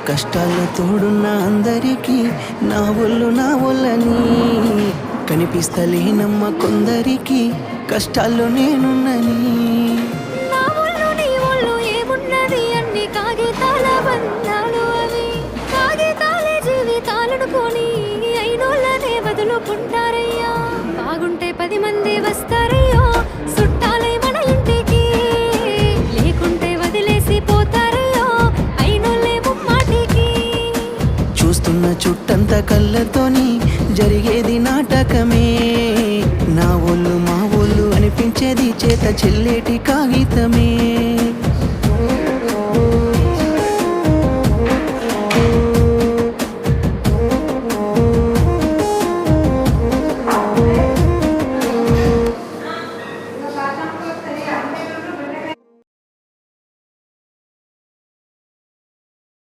కష్టాల్లో తోడున్న అందరికీ నా ఒళ్ళని కనిపిస్తలేనమ్మ కొందరికి కష్టాల్లో నేనున్నని. నా ఒళ్ళు నీ ఒళ్ళు ఏమున్నది అన్ని కాగితాల బంధాలు అవి కాగితాలే జీవితాలనుకొని అయినోళ్ళనే వదులుకుంటారయ్యా. బాగుంటే 10 మంది వస్తారయ్యో చుట్టాలే మన ఇంటికి లేకుంటే వదిలేసి పోతారయ్యో అయినోళ్ళే ముమ్మాటికి. చూస్తున్న చుట్టంత కళ్ళతోని జరిగేది నాటకమే. నా ఒళ్ళు మా ఒళ్ళు అనిపించేది చేత చెల్లేటి కాగితమే.